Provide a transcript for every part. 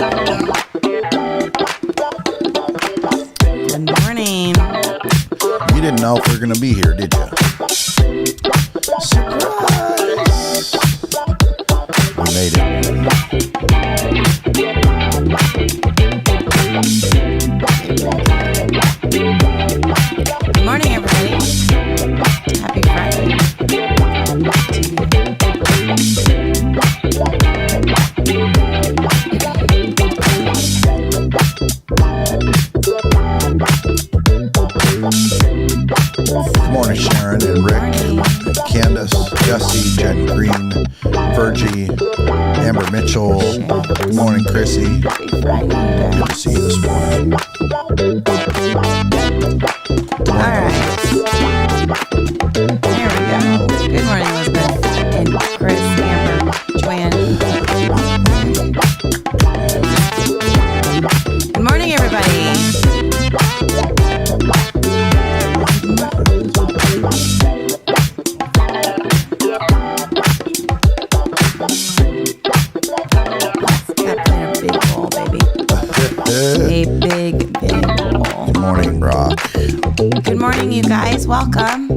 Good morning. You didn't know if we were going to be here, did you? Surprise! We made it. Good morning, everybody. Happy Friday. Good morning, Sharon and Rick, Candace, Jesse, Jen Green, Virgie, Amber Mitchell. Good morning, Chrissy. Happy Friday. Good to see you this morning. All right. There we go. Good morning, Elizabeth and Chris, Amber, Joanne. Good morning, everybody. A big bowl. Good morning, Brock. Good morning, you guys. Welcome.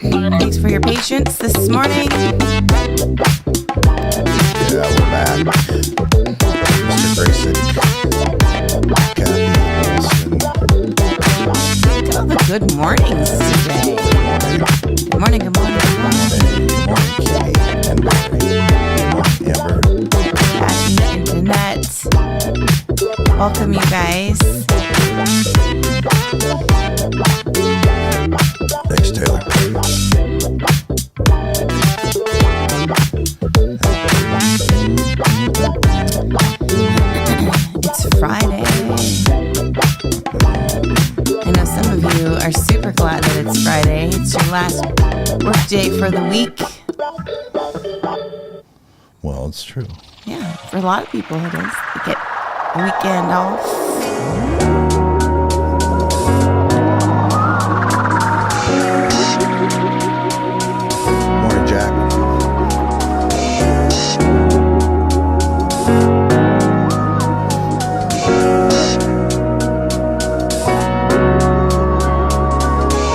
Thanks for your patience this morning. Yeah, we're back. Mr. Grayson, Kathy, Wilson. Look at all the good mornings today. Good morning, good morning, good morning. Good morning, Kitty and Barry. Good morning, Amber. Kathy and Jeanette. Welcome, you guys. Thanks, Taylor. It's Friday. I know some of you are super glad that it's Friday. It's your last work day for the week. Well, it's true. Yeah, for a lot of people it is. They get a weekend off. Morning, Jack.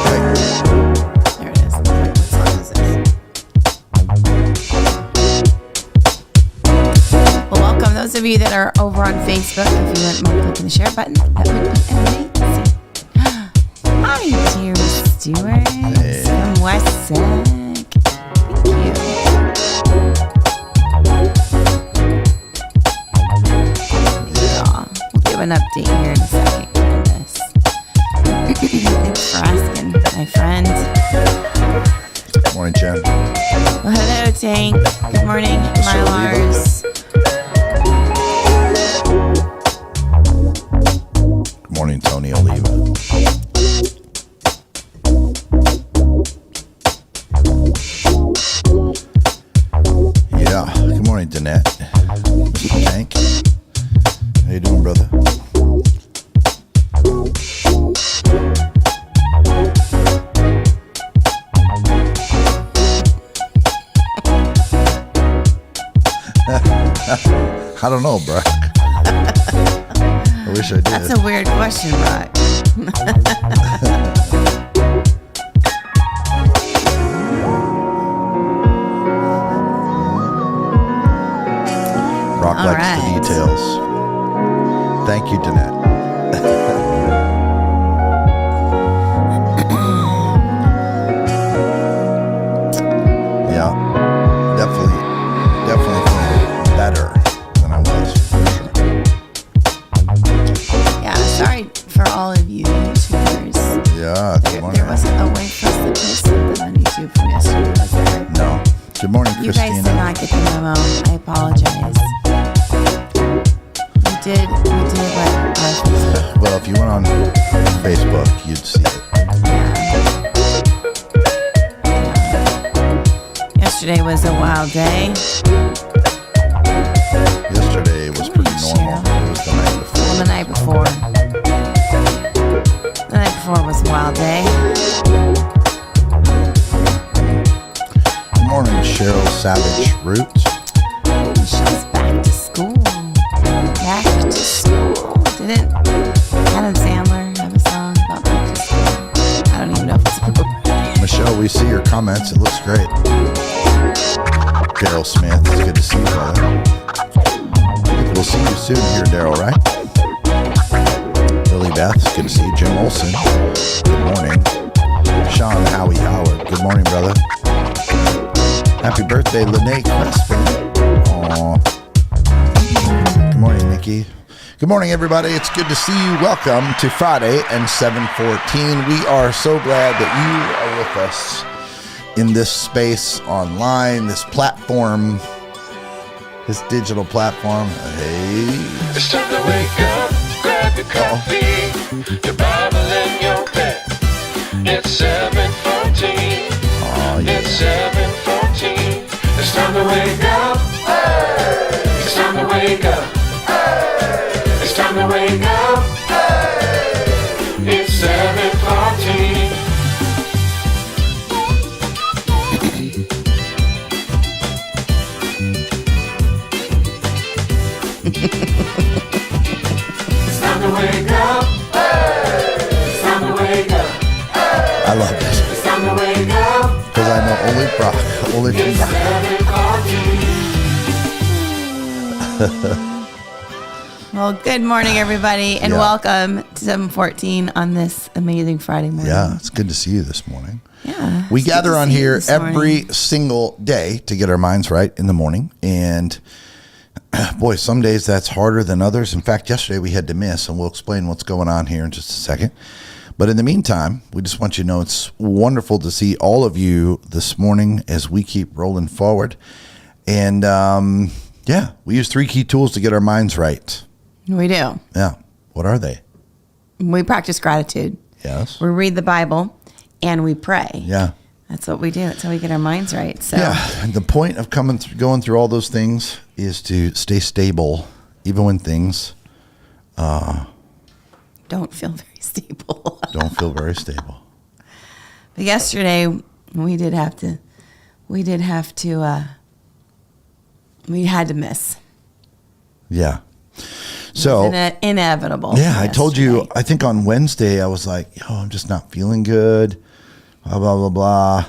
There it is. What song is this? Well, welcome those of you that are over on Facebook. If you wouldn't mind clicking the share button, that would be amazing. Hi, dear Stewart from Wessex. Thank you. Yeah, we'll give an update here in a second on this. Thanks for asking, my friend. Morning, Jen. Well, hello, Tank. Good morning, my Lars. Good morning, Tony Oliva. Yeah. Good morning, Danette. Mr. Tank. How you doing, brother? I don't know, bro. I wish I did. That's a weird question, Rock. Rock All likes right. the details. Thank you, Danette. Yeah, definitely feeling better than I was. Yeah, sorry for all of you YouTubers. Yeah, good morning. There wasn't a way for us to post something on YouTube from yesterday, was there? No. Good morning, You guys Christina. did not get the memo. I apologize. We did let Facebook. Well, if you went on Facebook, you'd see it. Yesterday was a wild day. Yesterday was pretty normal. It was the night before. Well, the night before. The night before was a wild day. Good morning, Cheryl Savage Roots. Michelle's back to school. comments. It looks great. Daryl Smith, it's good to see you, brother. We'll see you soon here, Daryl, right? Billy Beth, it's good to see you. Jim Olson, good morning. Sean Howie Howard, good morning, brother. Happy birthday, Lene Crespin. Aww. Good morning, Nikki. Good morning, everybody. It's good to see you. Welcome to Friday and 7:14. We are so glad that you are with us in this space online, this platform, this digital platform. Hey. It's time to wake up, grab your coffee, your Bible and your pen. It's 7:14. Oh, yeah. It's 7:14. It's time to wake up. Hey. It's time to wake up. Hey. It's time to wake up. Hey. It's 7:14. It's time to wake up. Hey. It's time to wake up. Hey. I love this It's time to wake up. because I know only Brock, only from It's Brock. 7:14. Well, good morning, everybody, and Yeah. welcome to 7:14 on this amazing Friday morning. Yeah, it's good to see you this morning. Yeah. We it's good gather to on see you here this morning. every single day to get our minds right in the morning. And boy, some days that's harder than others. In fact, yesterday we had to miss, and we'll explain what's going on here in just a second. But in the meantime, we just want you to know it's wonderful to see all of you this morning as we keep rolling forward. And yeah, we use 3 key tools to get our minds right. We do. Yeah. What are they? We practice gratitude. Yes. We read the Bible and we pray. Yeah. That's what we do. That's how we get our minds right. So Yeah, and the point of going through all those things is to stay stable, even when things don't feel very stable. don't feel very stable. But yesterday we had to miss. Yeah. It So was inevitable. yeah, I told you. yesterday. I think on Wednesday I was like, I'm just not feeling good. Blah blah blah blah.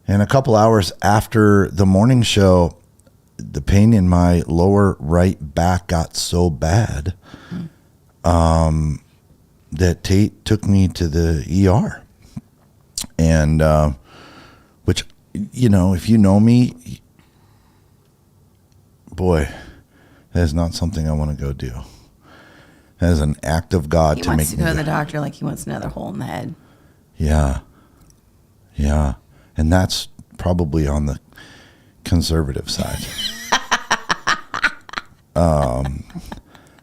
And a couple hours after the morning show, the pain in my lower right back got so bad that Tate took me to the ER. And which, if you know me, boy, that is not something I want to go do. That is an act of God He to wants make to me go to go. the doctor like he wants another hole in the head. Yeah. Yeah. And that's probably on the conservative side.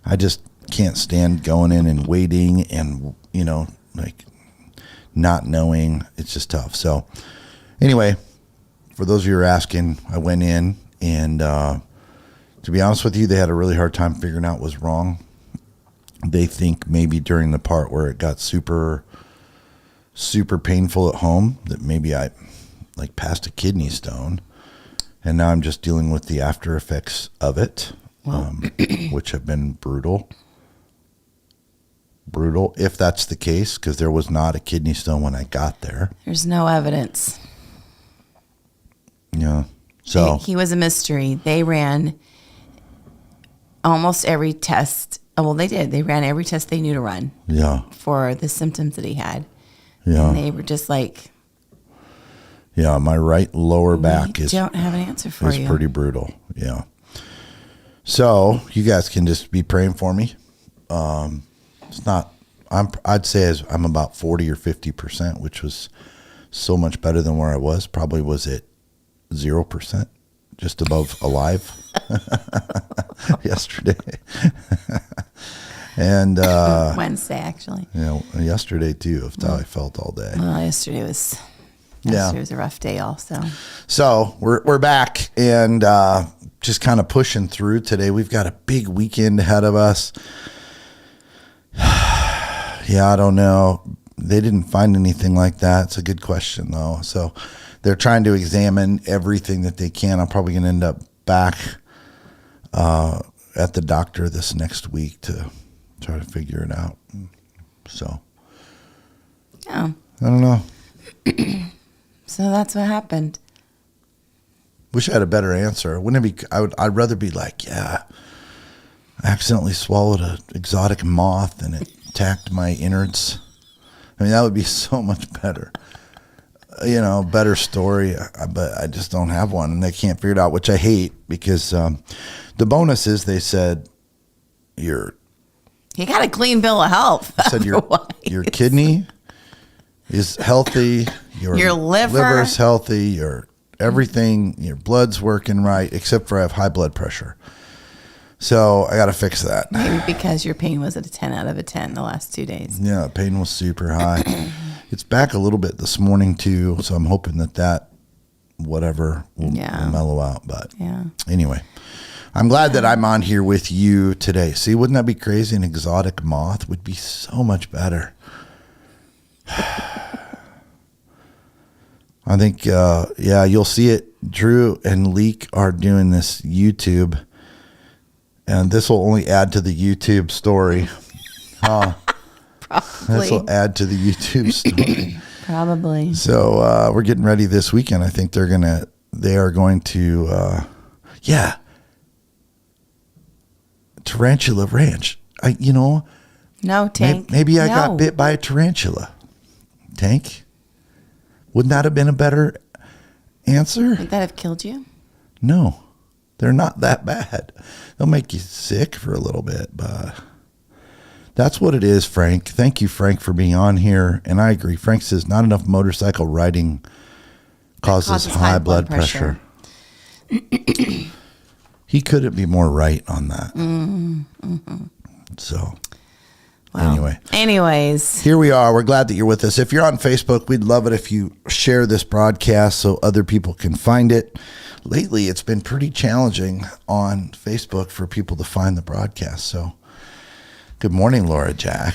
I just can't stand going in and waiting and, like not knowing. It's just tough. So anyway, for those of you who are asking, I went in and, to be honest with you, they had a really hard time figuring out what was wrong. They think maybe during the part where it got super, super painful at home that maybe I passed a kidney stone, and now I'm just dealing with the after effects of it, which have been brutal. Brutal, if that's the case, because there was not a kidney stone when I got there. There's no evidence. Yeah. So He was a mystery. They ran almost every test. Oh, well, they did. They ran every test they knew to run yeah, for the symptoms that he had. And yeah, they were just like, yeah. My right lower back we is don't have an answer for is you. pretty brutal. Yeah. So you guys can just be praying for me. It's not. I'd say I'm about 40 or 50%, which was so much better than where I was. Probably was at 0%, just above alive yesterday. And Wednesday, actually. yesterday too. Of how I felt all day. Well, yesterday was a rough day also. So we're back and just kind of pushing through today. We've got a big weekend ahead of us. Yeah, I don't know. They didn't find anything like that. It's a good question though. So they're trying to examine everything that they can. I'm probably going to end up back at the doctor this next week to try to figure it out. So Yeah. I don't know. So that's what happened. Wish I had a better answer. Wouldn't it be? I'd rather be like, yeah, I accidentally swallowed an exotic moth and it attacked my innards. I mean, that would be so much better. Better story. But I just don't have one, and they can't figure it out, which I hate because the bonus is they said you got a clean bill of health. said your kidney is healthy, your liver's healthy, your everything, your blood's working right, except for I have high blood pressure. So I got to fix that. Maybe because your pain was at a 10 out of a 10 the last 2 days. Yeah, pain was super high. It's back a little bit this morning too, so I'm hoping that whatever will mellow out. But anyway, I'm glad that I'm on here with you today. See, wouldn't that be crazy? An exotic moth would be so much better. I think, you'll see it. Drew and Leek are doing this YouTube, and this will only add to the YouTube story. Probably. This will add to the YouTube story. Probably. So we're getting ready this weekend. I think they are going to, Tarantula Ranch. No, Tank. Maybe I got bit by a tarantula. Tank? Wouldn't that have been a better answer? Would that have killed you? No, they're not that bad. They'll make you sick for a little bit, but that's what it is, Frank. Thank you, Frank, for being on here. And I agree. Frank says not enough motorcycle riding causes high blood pressure. He couldn't be more right on that. Mm-hmm. So... Well, anyways, here we are. We're glad that you're with us. If you're on Facebook, we'd love it if you share this broadcast so other people can find it. Lately, it's been pretty challenging on Facebook for people to find the broadcast. So, good morning, Laura Jack.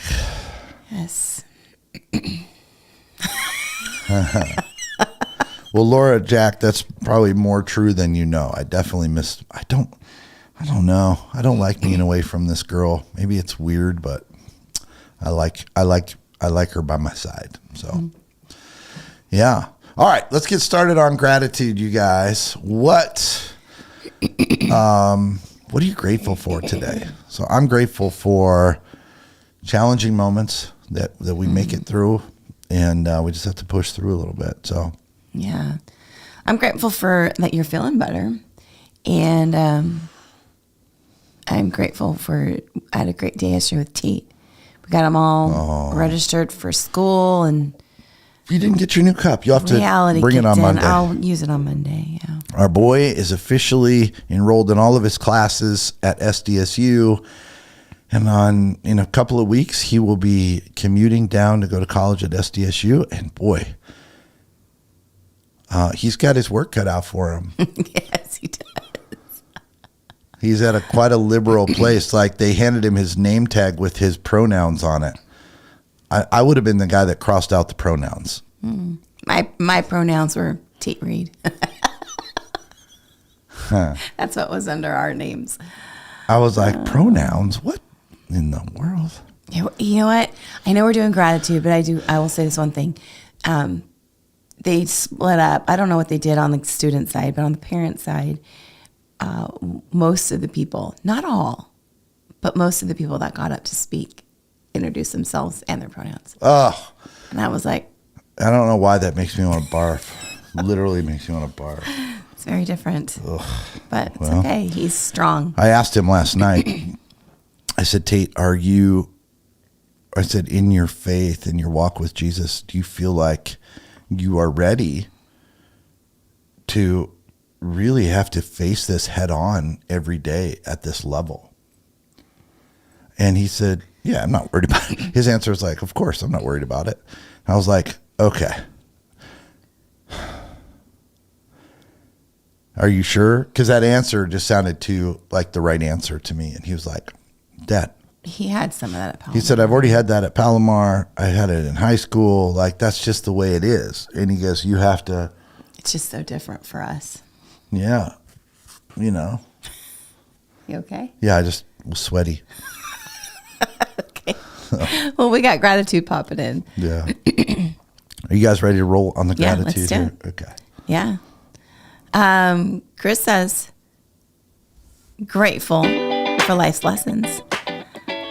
Yes. Well, Laura Jack, that's probably more true than you know. I definitely missed. I don't know. I don't like being away from this girl. Maybe it's weird, but I like her by my side. So, yeah. All right, let's get started on gratitude, you guys. What are you grateful for today? So I'm grateful for challenging moments that we make it through, and we just have to push through a little bit. So, yeah, I'm grateful for that you're feeling better, and I'm grateful for I had a great day yesterday with Tate. We got them all registered for school, and you didn't get your new cup. You'll have to bring it on Monday. I'll use it on Monday. Yeah. Our boy is officially enrolled in all of his classes at SDSU, and in a couple of weeks he will be commuting down to go to college at SDSU. And boy, he's got his work cut out for him. Yes, he does. He's at quite a liberal place. Like, they handed him his name tag with his pronouns on it. I would have been the guy that crossed out the pronouns. My pronouns were Tate Reed. That's what was under our names. I was like, pronouns? What in the world? You know what? I know we're doing gratitude, but I will say this one thing. They split up. I don't know what they did on the student side, but on the parent side, most of the people, not all, but most of the people that got up to speak introduced themselves and their pronouns. Oh. And I was like, I don't know why that makes me want to barf. Literally makes me want to barf. It's very different. Ugh. But it's okay. He's strong. I asked him last night, I said, Tate, I said, in your faith, in your walk with Jesus, do you feel like you are ready to really have to face this head on every day at this level? And he said, yeah, I'm not worried about it. His answer was like, of course, I'm not worried about it. And I was like, okay. Are you sure? Because that answer just sounded too like the right answer to me. And he was like, Dad. He had some of that at Palomar. He said, I've already had that at Palomar. I had it in high school. Like, that's just the way it is. And he goes, you have to. It's just so different for us. Yeah. You know. You okay? Yeah, I just was sweaty. Okay. Well, we got gratitude popping in. Yeah. Are you guys ready to roll on the Yeah, gratitude let's do here? Okay. Yeah. Chris says, grateful for life's lessons.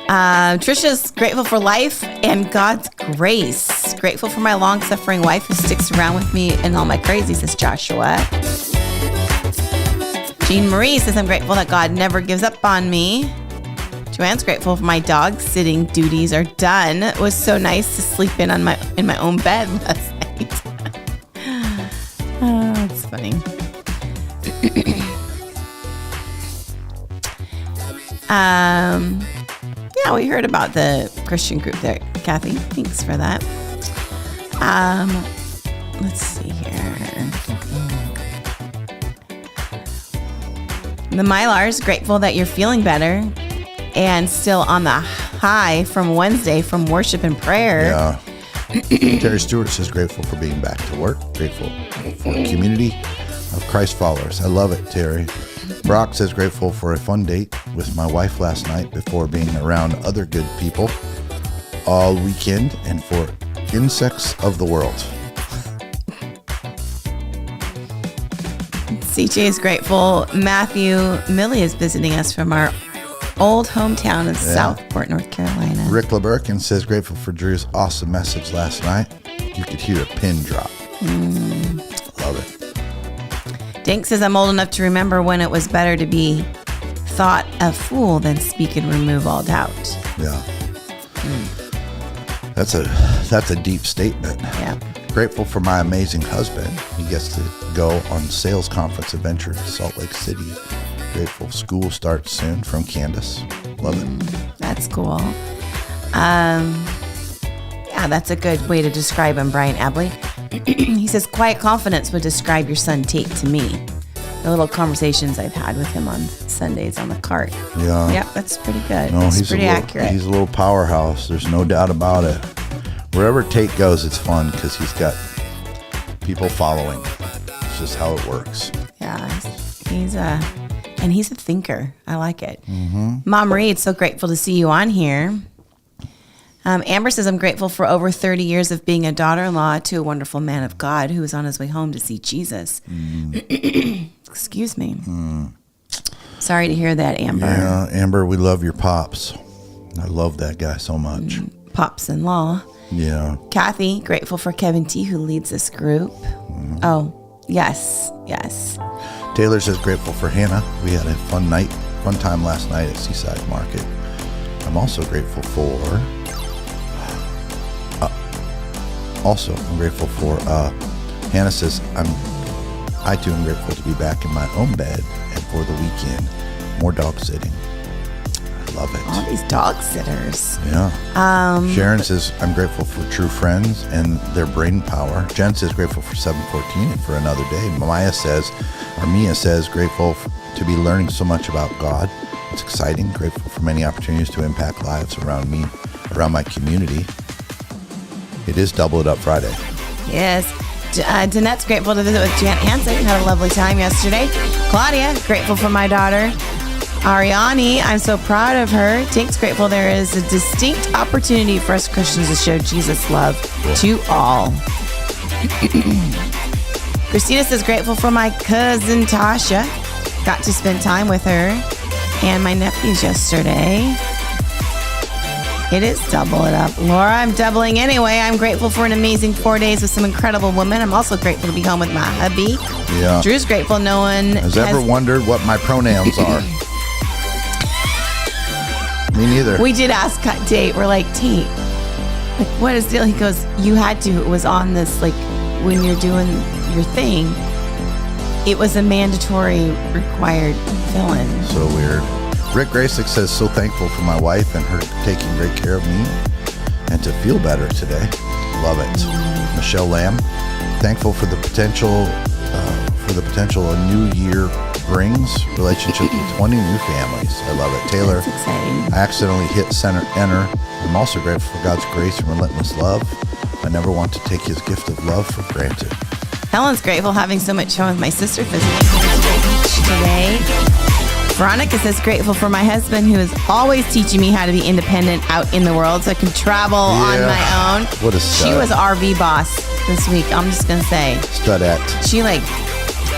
Trisha's grateful for life and God's grace. Grateful for my long-suffering wife who sticks around with me in all my crazy, says Joshua. Jean Marie says, I'm grateful that God never gives up on me. Joanne's grateful for my dog sitting duties are done. It was so nice to sleep in my own bed last night. Oh, it's funny. Yeah, we heard about the Christian group there, Kathy. Thanks for that. Let's see here. The Mylar's grateful that you're feeling better and still on the high from Wednesday from worship and prayer. Yeah. Terry Stewart says grateful for being back to work. Grateful for a community of Christ followers. I love it, Terry. Brock says grateful for a fun date with my wife last night before being around other good people all weekend and for insects of the world. CJ is grateful. Matthew Millie is visiting us from our old hometown of Southport, North Carolina. Rick LeBurkin says grateful for Drew's awesome message last night. You could hear a pin drop. Love it. Dink says I'm old enough to remember when it was better to be thought a fool than speak and remove all doubt. Yeah. That's a deep statement. Yeah. Grateful for my amazing husband. He gets to go on sales conference adventure to Salt Lake City. Grateful school starts soon from Candace. Love it. That's cool. Yeah, that's a good way to describe him, Brian Abley. He says, quiet confidence would describe your son Tate to me. The little conversations I've had with him on Sundays on the cart. Yeah. Yep, that's pretty good. No, That's he's pretty accurate. He's a little powerhouse. There's no doubt about it. Wherever Tate goes, it's fun because he's got people following. It's just how it works. Yeah, he's a thinker. I like it. Mom Reed, so grateful to see you on here. Amber says, I'm grateful for over 30 years of being a daughter-in-law to a wonderful man of God who was on his way home to see Jesus. Excuse me. Sorry to hear that, Amber. Yeah, Amber, we love your pops. I love that guy so much. Pops-in-law. Yeah. Kathy, grateful for Kevin T, who leads this group. Oh, yes. Taylor says grateful for Hannah. We had a fun time last night at Seaside Market. I'm also grateful for... I'm grateful for... Hannah says, I too am grateful to be back in my own bed and for the weekend. More dog sitting. I love it. All these dog sitters. Yeah. Sharon says, I'm grateful for true friends and their brain power. Jen says, grateful for 714 and for another day. Mia says, grateful to be learning so much about God. It's exciting. Grateful for many opportunities to impact lives around me, around my community. It is Double It Up Friday. Yes. Danette's grateful to visit with Jan Hansen. Had a lovely time yesterday. Claudia, grateful for my daughter. Ariani, I'm so proud of her. Tank's grateful there is a distinct opportunity for us Christians to show Jesus' love to all. Christina says grateful for my cousin Tasha. Got to spend time with her and my nephews yesterday. It is Double It Up. Laura, I'm doubling anyway. I'm grateful for an amazing 4 days with some incredible women. I'm also grateful to be home with my hubby. Yeah. Drew's grateful no one has ever wondered what my pronouns are. Me neither. We did ask Tate. We're like, Tate, like, what is the deal? He goes, you had to. It was on this, like, when you're doing your thing, it was a mandatory required fill-in. So weird. Rick Graysick says, so thankful for my wife and her taking great care of me and to feel better today. Love it. Michelle Lamb, thankful for the potential a new year brings, relationships with 20 new families. I love it. Taylor, That's exciting. I accidentally hit enter. I'm also grateful for God's grace and relentless love. I never want to take his gift of love for granted. Helen's grateful having so much fun with my sister visiting her to the beach today. Veronica says, grateful for my husband who is always teaching me how to be independent out in the world so I can travel on my own. What a She stud. was RV boss this week. I'm just going to say. Studette. She like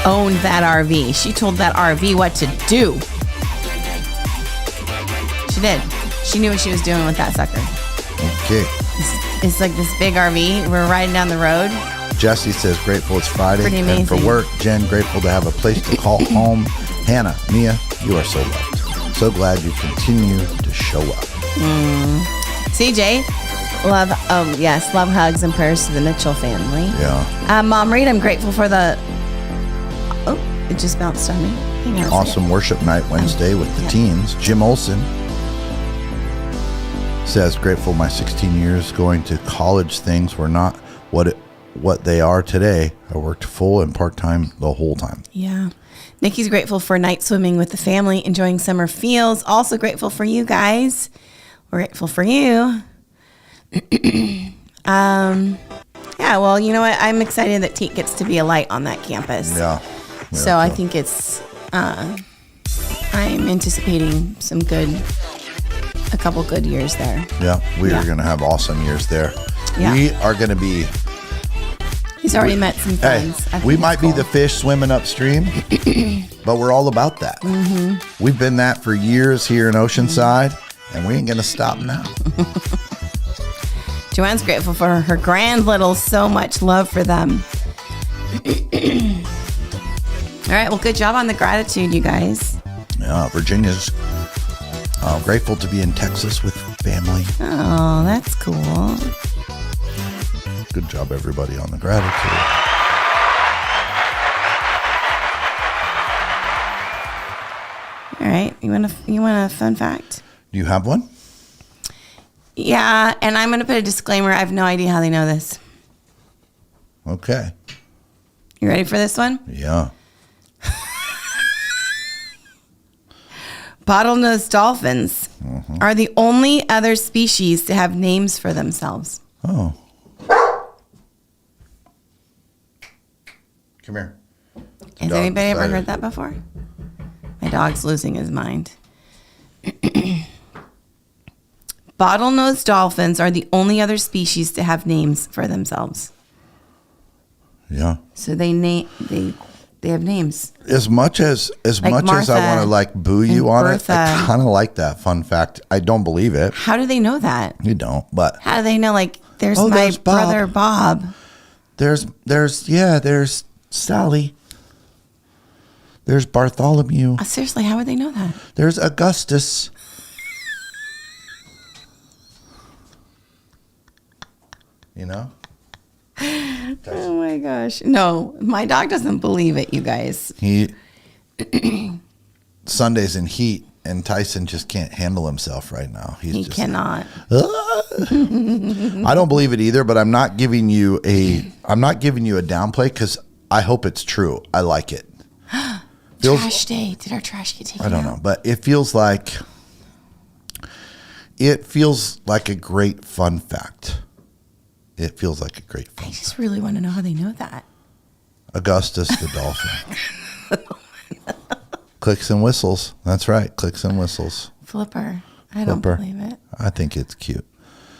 owned that RV. She told that RV what to do. She did. She knew what she was doing with that sucker. Okay. It's like this big RV. We're riding down the road. Jesse says, grateful it's Friday. Pretty And for amazing. work, Jen, grateful to have a place to call home. Hannah, Mia, you are so loved. So glad you continue to show up. CJ, love hugs and prayers to the Mitchell family. Yeah. Mom Reed, I'm grateful for the. Oh, it just bounced on me. Hang on a second. Awesome worship night Wednesday with the teens. Jim Olson says, grateful my 16 years going to college things were not what they are today. I worked full and part-time the whole time. Yeah. Nikki's grateful for night swimming with the family, enjoying summer feels. Also grateful for you guys. We're grateful for you. Yeah, well, you know what? I'm excited that Tate gets to be a light on that campus. Yeah. So I think it's, I'm anticipating a couple good years there. Yeah, we Yeah. are going to have awesome years there. Yeah. We are going to be, He's already met some hey, friends. I think we it's might cool. be the fish swimming upstream, but we're all about that. Mm-hmm. We've been that for years here in Oceanside, and we ain't going to stop now. Joanne's grateful for her grand littles. So much love for them. All right. Well, good job on the gratitude, you guys. Yeah, Virginia's grateful to be in Texas with family. Oh, that's cool. Good job, everybody, on the gratitude. All right. You want a fun fact? Do you have one? Yeah. And I'm going to put a disclaimer. I have no idea how they know this. Okay. You ready for this one? Yeah. Bottlenose dolphins are the only other species to have names for themselves. Oh. Come here. Has Dog anybody ever decided. heard that before? My dog's losing his mind. Bottlenose dolphins are the only other species to have names for themselves. Yeah. So they have names. As much as Like I Martha want to like boo you and on Bertha. it, I kind of like that fun fact. I don't believe it. How do they know that? You don't, but How do they know? Like, there's Oh, my there's Bob. brother Bob. there's Sally. There's Bartholomew. Seriously, how would they know that? There's Augustus. You know? Oh my gosh. No, my dog doesn't believe it, you guys. He Sunday's in heat, and Tyson just can't handle himself right now. He's He just cannot. I don't believe it either, but I'm not giving you a downplay because I hope it's true. I like it. Trash day. Did our trash get taken I don't out? know, but it feels like a great fun fact. It feels like a great I fun. just really want to know how they know that. Augustus the dolphin. Clicks and whistles. That's right. Clicks and whistles. Flipper. I don't Flipper. believe it. I think it's cute.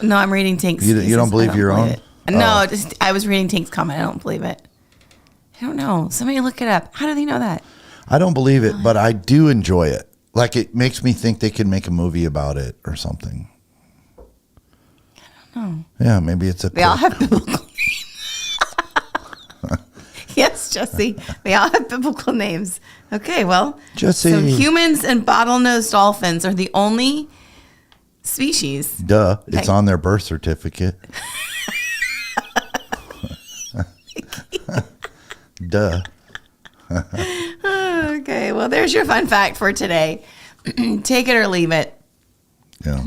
No, I'm reading Tank's. You don't he says, believe I don't your own? it. No, Oh. just I was reading Tank's comment. I don't believe it. I don't know. Somebody look it up. How do they know that? I don't believe it, but I do enjoy it. Like it makes me think they could make a movie about it or something. No. Yeah, maybe it's a They all clip. have biblical names. Yes, Jesse. They all have biblical names. Okay, well. Jesse. So humans and bottlenose dolphins are the only species. Duh. It's Okay. on their birth certificate. Duh. Okay, well, there's your fun fact for today. Take it or leave it. Yeah.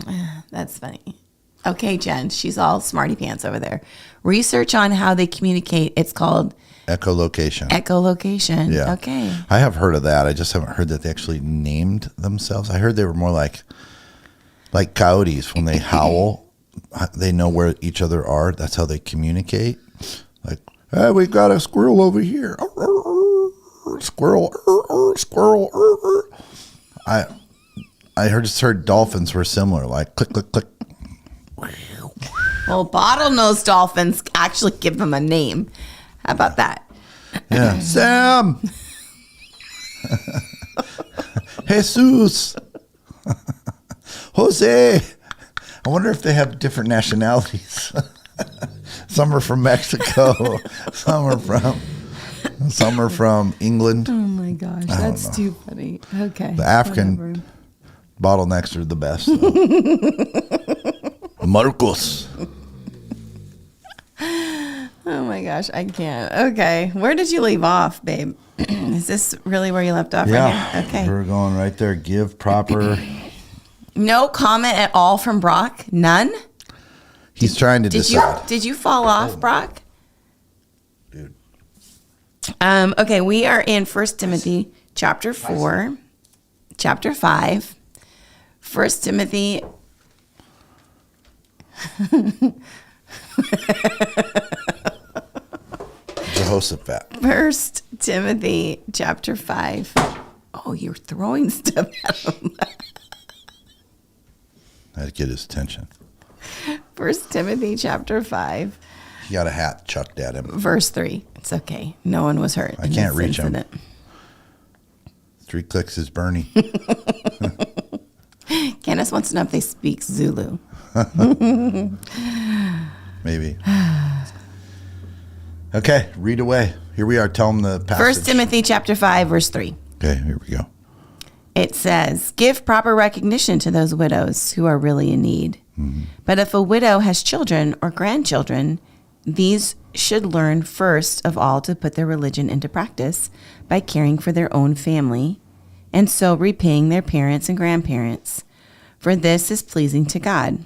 That's funny. Okay, Jen, she's all smarty pants over there. Research on how they communicate. It's called Echolocation. echolocation. Yeah. Okay. I have heard of that. I just haven't heard that they actually named themselves. I heard they were more like coyotes when they howl. They know where each other are. That's how they communicate. Like, hey, we've got a squirrel over here. Squirrel. Squirrel. I just heard dolphins were similar, like click, click, click. Well, bottlenose dolphins actually give them a name. How about that? Yeah. Sam. Jesus. Jose. I wonder if they have different nationalities. Some are from Mexico. Some are from England. Oh my gosh, that's too funny. Okay. The African bottlenecks are the best. Marcos. Oh my gosh, I can't. Okay. Where did you leave off, babe? Is this really where you left off right here? Okay. We're going right there. Give proper. No comment at all from Brock? None? He's trying to decide. Did you fall off, Brock? Dude. Okay, we are in 1 Timothy chapter 4, chapter 5. 1 Timothy. Jehoshaphat. 1 Timothy chapter 5. Oh, you're throwing stuff at him. I had to get his attention. 1 Timothy chapter 5. He got a hat chucked at him. Verse 3. It's okay. No one was hurt. I in can't this reach him. incident. 3 clicks is Bernie. Candace wants to know if they speak Zulu. Maybe. Okay, read away. Here we are. Tell him the passage. 1 Timothy chapter 5, verse 3. Okay, here we go. It says, give proper recognition to those widows who are really in need. But if a widow has children or grandchildren, these should learn first of all to put their religion into practice by caring for their own family and so repaying their parents and grandparents. For this is pleasing to God.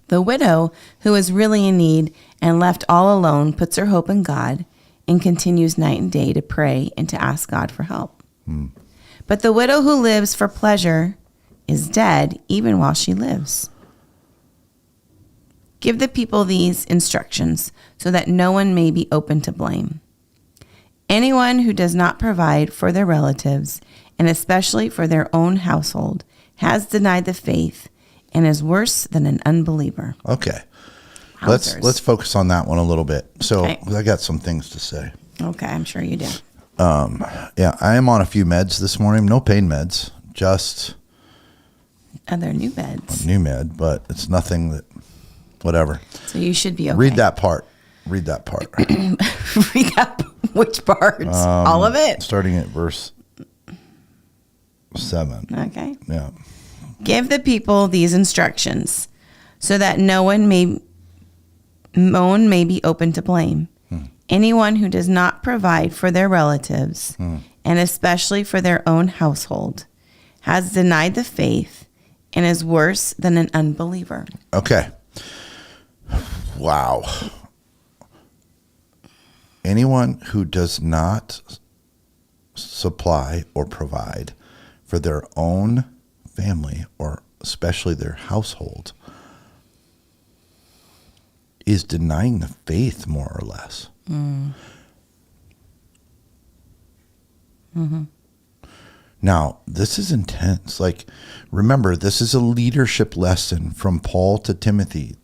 The widow who is really in need and left all alone puts her hope in God and continues night and day to pray and to ask God for help. But the widow who lives for pleasure is dead even while she lives. Give the people these instructions so that no one may be open to blame. Anyone who does not provide for their relatives, and especially for their own household, has denied the faith and is worse than an unbeliever. Okay. Wowzers. Let's focus on that one a little bit. So Okay. I got some things to say. Okay, I'm sure you do. Yeah, I am on a few meds this morning. No pain meds, just Other new beds. new med, but it's nothing that, whatever. So you should be okay. Read that part. Read that part. Read that. Which part? All of it? Starting at verse 7. Okay. Yeah. Give the people these instructions so that no one may be open to blame. Anyone who does not provide for their relatives, and especially for their own household, has denied the faith and is worse than an unbeliever. Okay. Wow. Anyone who does not supply or provide for their own family or especially their household is denying the faith, more or less. Now, this is intense. Like, remember, this is a leadership lesson from Paul to Timothy,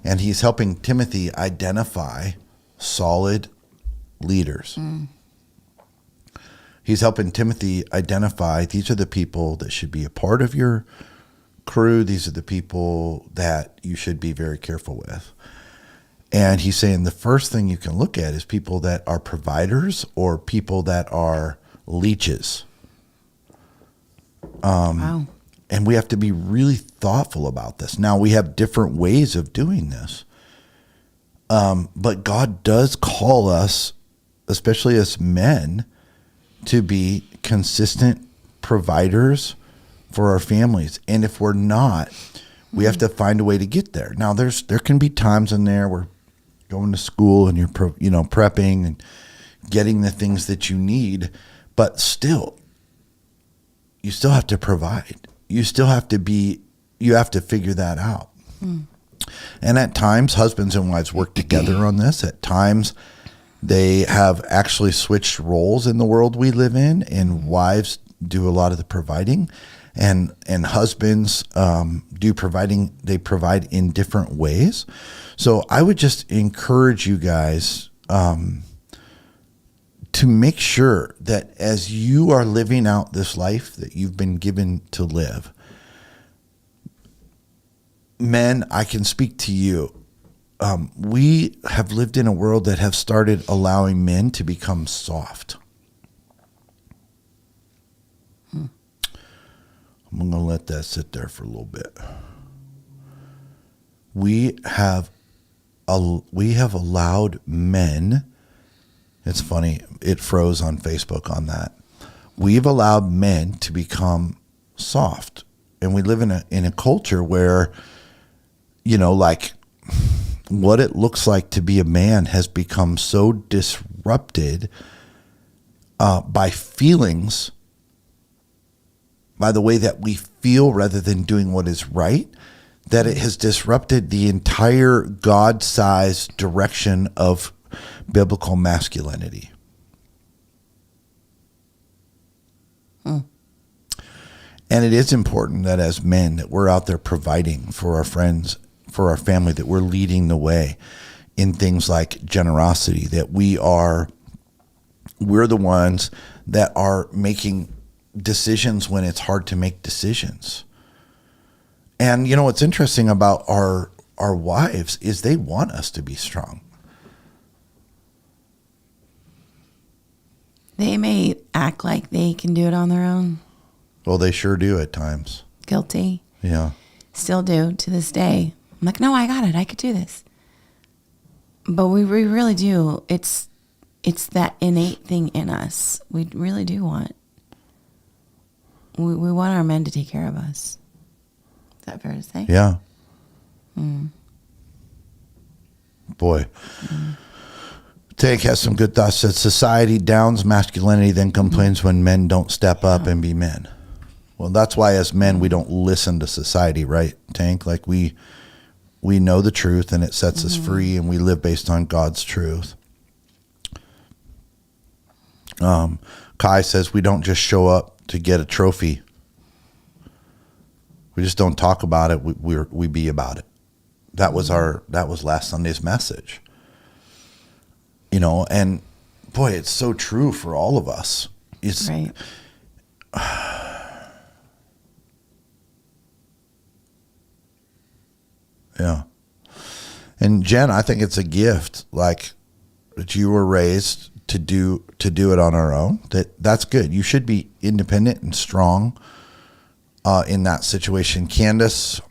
and he's helping Timothy identify solid leaders. He's helping Timothy identify these are the people that should be a part of your crew. These are the people that you should be very careful with. And he's saying the first thing you can look at is people that are providers or people that are leeches. Wow. And we have to be really thoughtful about this. Now, we have different ways of doing this. But God does call us, especially as men, to be consistent providers for our families. And if we're not, we have to find a way to get there. Now, there can be times in there where going to school and you're prepping and getting the things that you need, but still, you still have to provide. You still have to you have to figure that out. And at times, husbands and wives work together on this. At times, they have actually switched roles in the world we live in, and wives do a lot of the providing, and husbands do providing. They provide in different ways. So I would just encourage you guys to make sure that as you are living out this life that you've been given to live, men, I can speak to you. We have lived in a world that have started allowing men to become soft. I'm going to let that sit there for a little bit. We have allowed men. It's funny, it froze on Facebook on that. We've allowed men to become soft, and we live in a culture where, like what it looks like to be a man has become so disrupted by feelings, by the way that we feel rather than doing what is right, that it has disrupted the entire God-sized direction of biblical masculinity. And it is important that as men that we're out there providing for our friends, for our family, that we're leading the way in things like generosity, that we're the ones that are making decisions when it's hard to make decisions. And what's interesting about our wives is they want us to be strong. They may act like they can do it on their own. Well, they sure do at times. Guilty. Yeah. Still do to this day. I'm like, no, I got it. I could do this. But we really do. It's that innate thing in us. We really do want. We want our men to take care of us. Is that fair to say? Yeah. Boy. Tank has some good thoughts. Said society downs masculinity, then complains when men don't step up and be men. Well, that's why as men we don't listen to society, right, Tank? Like we know the truth and it sets us free, and we live based on God's truth. Kai says we don't just show up to get a trophy. We just don't talk about it. We be about it. That was last Sunday's message. And boy, it's so true for all of us. It's right. Yeah. And Jen, I think it's a gift, like that you were raised to do it on our own. That's good. You should be independent and strong in that situation. Candace,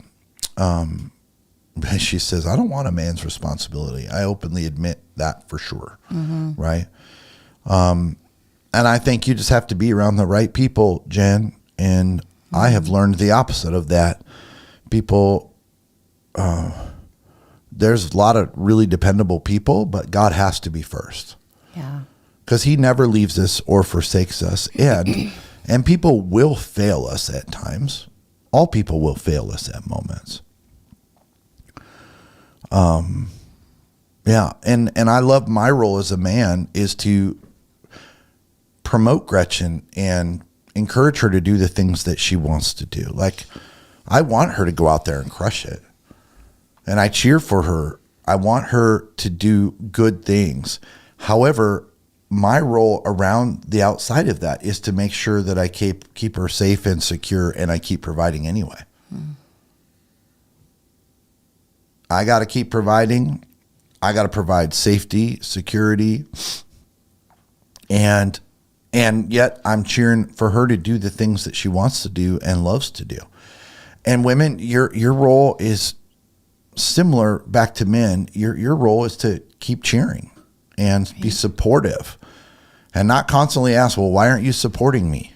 she says, I don't want a man's responsibility. I openly admit that for sure. Right. And I think you just have to be around the right people, Jen. And I have learned the opposite of that. People, there's a lot of really dependable people, but God has to be first. Yeah. Because he never leaves us or forsakes us. And people will fail us at times. All people will fail us at moments. Yeah. And I love my role as a man is to promote Gretchen and encourage her to do the things that she wants to do. Like, I want her to go out there and crush it. And I cheer for her. I want her to do good things. However, my role around the outside of that is to make sure that I keep her safe and secure, and I keep providing anyway. I got to keep providing. I got to provide safety, security, and yet I'm cheering for her to do the things that she wants to do and loves to do. And women, your role is similar back to men. Your role is to keep cheering and be supportive, and not constantly ask, well, why aren't you supporting me?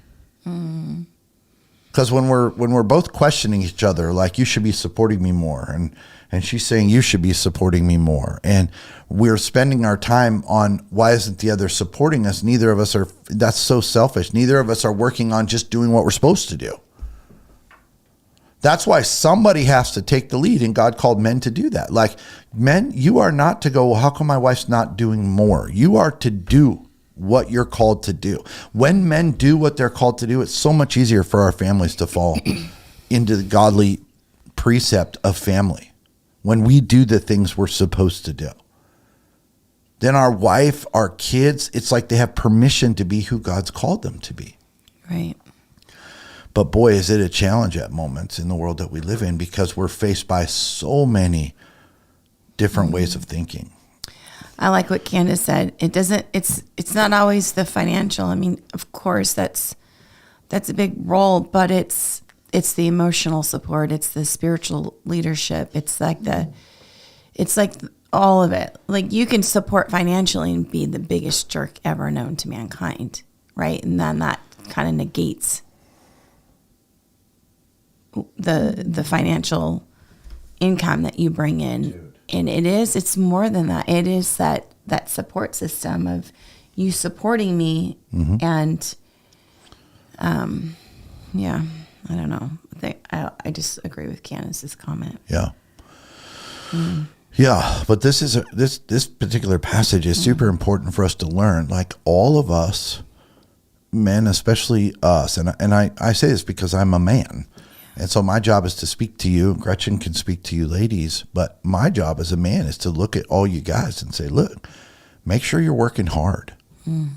Because when we're both questioning each other, like, you should be supporting me more, and she's saying you should be supporting me more, and we're spending our time on why isn't the other supporting us? Neither of us are. That's so selfish. Neither of us are working on just doing what we're supposed to do. That's why somebody has to take the lead, and God called men to do that. Like, men, you are not to go, well, how come my wife's not doing more? You are to do what you're called to do. When men do what they're called to do, it's so much easier for our families to fall into the godly precept of family. When we do the things we're supposed to do, then our wife, our kids, it's like they have permission to be who God's called them to be. Right. But boy, is it a challenge at moments in the world that we live in, because we're faced by so many different ways of thinking. I like what Candace said. It's not always the financial. I mean, of course that's a big role, but it's the emotional support, it's the spiritual leadership. It's like all of it. Like, you can support financially and be the biggest jerk ever known to mankind, right? And then that kind of negates the financial income that you bring in. Dude. And it's more than that. It is that support system of you supporting me. Mm-hmm. And yeah, I don't know. I just agree with Candace's comment. Yeah. Mm. Yeah, but this particular passage is super important for us to learn. Like, all of us men, especially us, and I say this because I'm a man. And so my job is to speak to you. Gretchen can speak to you ladies, but my job as a man is to look at all you guys and say, look, make sure you're working hard. Mm.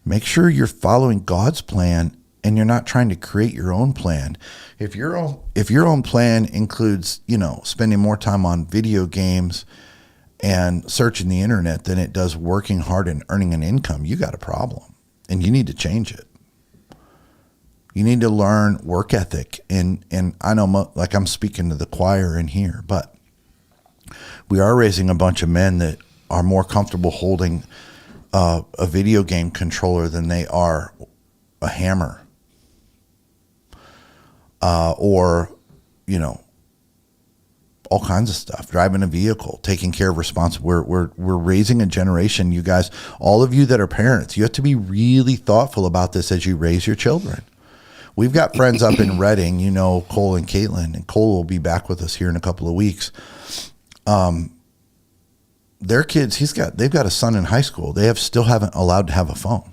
Make sure you're following God's plan and you're not trying to create your own plan. If your own plan includes, spending more time on video games and searching the internet than it does working hard and earning an income, you got a problem and you need to change it. You need to learn work ethic. And I know, like, I'm speaking to the choir in here, but we are raising a bunch of men that are more comfortable holding a video game controller than they are a hammer. Or, all kinds of stuff, driving a vehicle, taking care of responsibility. We're raising a generation, you guys, all of you that are parents, you have to be really thoughtful about this as you raise your children. We've got friends up in Redding, Cole and Caitlin, and Cole will be back with us here in a couple of weeks. Their kids, they've got a son in high school. They still haven't allowed to have a phone.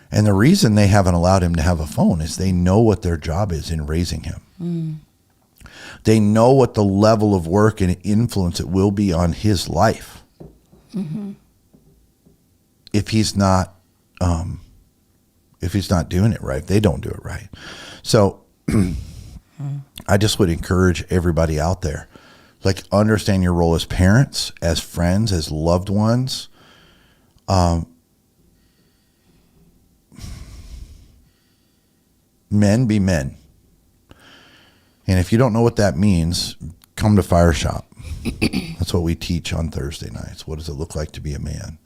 And the reason they haven't allowed him to have a phone is they know what their job is in raising him. Mm. They know what the level of work and influence it will be on his life. Mm-hmm. If he's not doing it right, if they don't do it right. So I just would encourage everybody out there, like, understand your role as parents, as friends, as loved ones. Men be men. And if you don't know what that means, come to Fire Shop. That's what we teach on Thursday nights. What does it look like to be a man?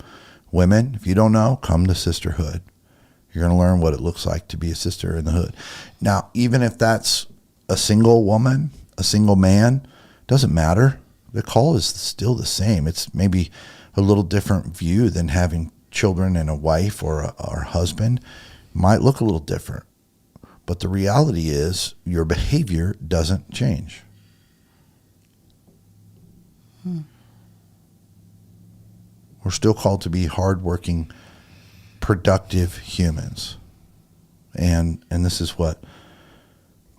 Women, if you don't know, come to Sisterhood. You're going to learn what it looks like to be a sister in the hood. Now, even if that's a single woman, a single man, doesn't matter. The call is still the same. It's maybe a little different view than having children and a wife or a husband. Might look a little different. But the reality is your behavior doesn't change. We're still called to be hardworking, productive humans. And this is what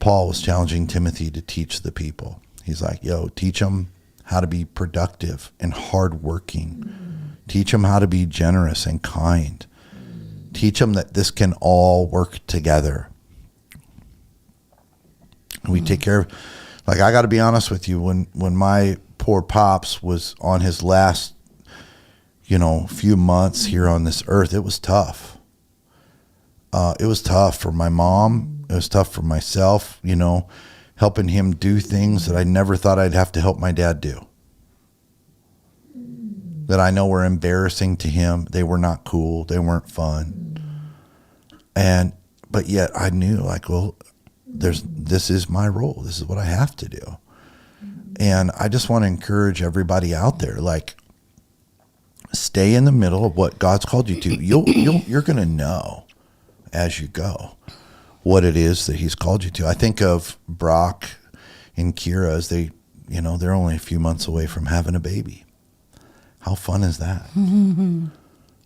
Paul was challenging Timothy to teach the people. He's like, teach them how to be productive and hardworking. Mm-hmm. Teach them how to be generous and kind. Teach them that this can all work together. We take care of, like, I got to be honest with you, when my poor pops was on his last, few months here on this earth, it was tough. It was tough for my mom. It was tough for myself, helping him do things that I never thought I'd have to help my dad do. That I know were embarrassing to him. They were not cool. They weren't fun. But yet I knew, like, well, this is my role. This is what I have to do. And I just want to encourage everybody out there, like, stay in the middle of what God's called you to. You're going to know as you go what it is that he's called you to. I think of Brock and Kira as they're only a few months away from having a baby. How fun is that?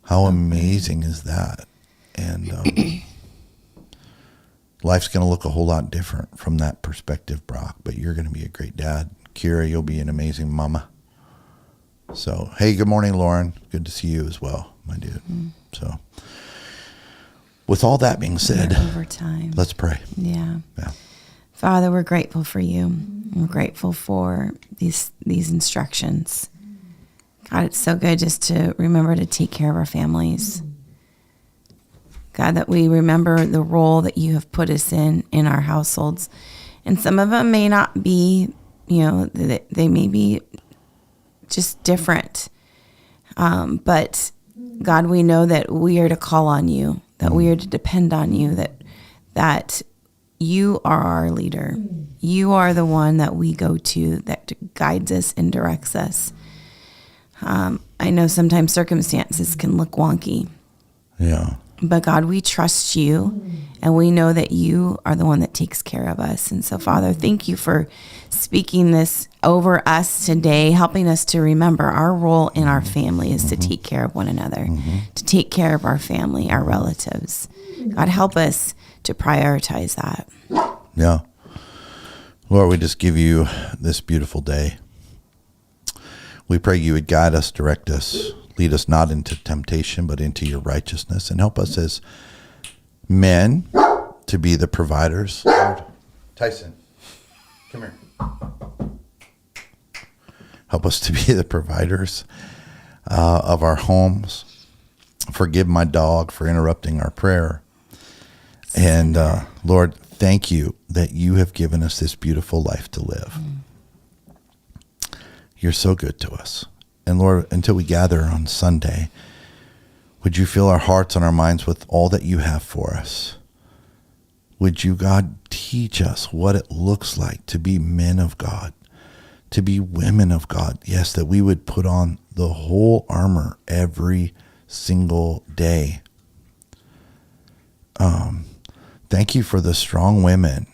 How amazing is that? And life's going to look a whole lot different from that perspective, Brock, but you're going to be a great dad. Kira, you'll be an amazing mama. So, hey, good morning, Lauren. Good to see you as well, my dude. So, with all that being said, over time. Let's pray. Yeah. Yeah. Father, we're grateful for you. We're grateful for these instructions. God, it's so good just to remember to take care of our families. God, that we remember the role that you have put us in our households. And some of them may not be, they may be just different. But God, we know that we are to call on you, that we are to depend on you, that you are our leader. You are the one that we go to that guides us and directs us. I know sometimes circumstances can look wonky. Yeah. But God, we trust you, and we know that you are the one that takes care of us. And so, Father, thank you for speaking this over us today, helping us to remember our role in our family is to take care of one another, to take care of our family, our relatives. God, help us to prioritize that. Yeah. Lord, we just give you this beautiful day. We pray you would guide us, direct us, lead us not into temptation, but into your righteousness, and help us as men to be the providers. Lord, Tyson, come here. Help us to be the providers of our homes. Forgive my dog for interrupting our prayer. And Lord, thank you that you have given us this beautiful life to live. You're so good to us. And Lord, until we gather on Sunday, would you fill our hearts and our minds with all that you have for us? Would you, God, teach us what it looks like to be men of God, to be women of God? Yes, that we would put on the whole armor every single day. Thank you for the strong women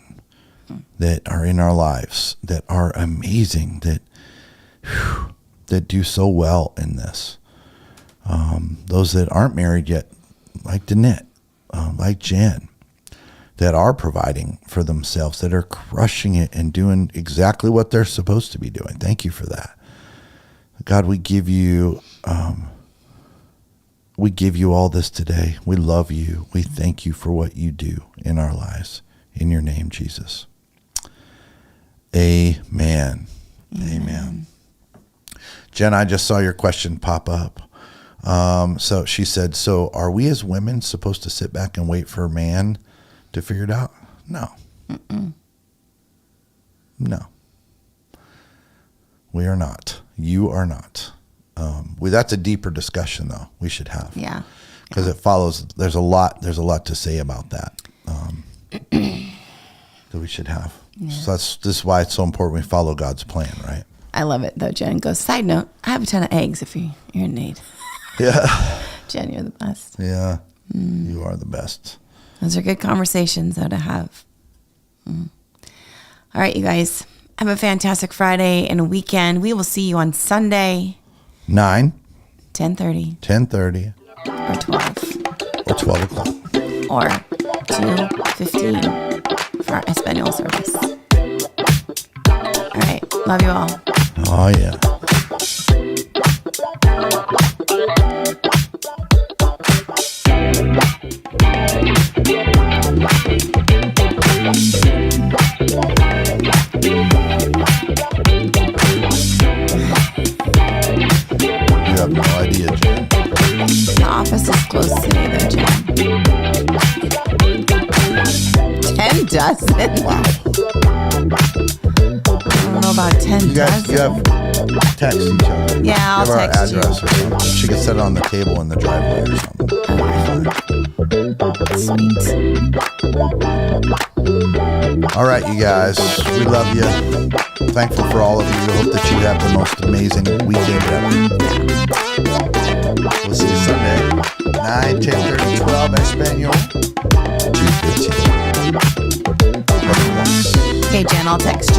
that are in our lives, that are amazing, that do so well in this. Those that aren't married yet, like Danette, like Jen, that are providing for themselves, that are crushing it and doing exactly what they're supposed to be doing. Thank you for that. God, we give you all this today. We love you. We thank you for what you do in our lives. In your name, Jesus. Amen. Amen. Jen, I just saw your question pop up. So she said, so are we as women supposed to sit back and wait for a man to figure it out? No. No. We are not. You are not. That's a deeper discussion, though, we should have. Yeah. Because it follows, there's a lot to say about that that we should have. Yeah. So this is why it's so important we follow God's plan, right? I love it, though, Jen. Goes, side note, I have a ton of eggs if you're in need. Yeah. Jen, you're the best. Yeah. You are the best. Those are good conversations, though, to have. All right, you guys. Have a fantastic Friday and a weekend. We will see you on Sunday. 9. 10:30. 10:30. Or 12. Or 12 o'clock. Or 2:15 for our Espanol service. All right. Love you all. Oh, yeah. You have no idea, Jen. The office is closed today, though, Jen. 10 dozen. Wow. I don't know about 10 You guys, dozen. you have text each other. Yeah, I'll Give her our text you. address or something. She can set it on the table in the driveway or something. Sweet. All right, you guys. We love you. Thankful for all of you. Hope that you have the most amazing weekend ever. We'll see you Sunday. 9, 10, 30, 12 Espanol. 2:15. Okay, Jen, I'll text you.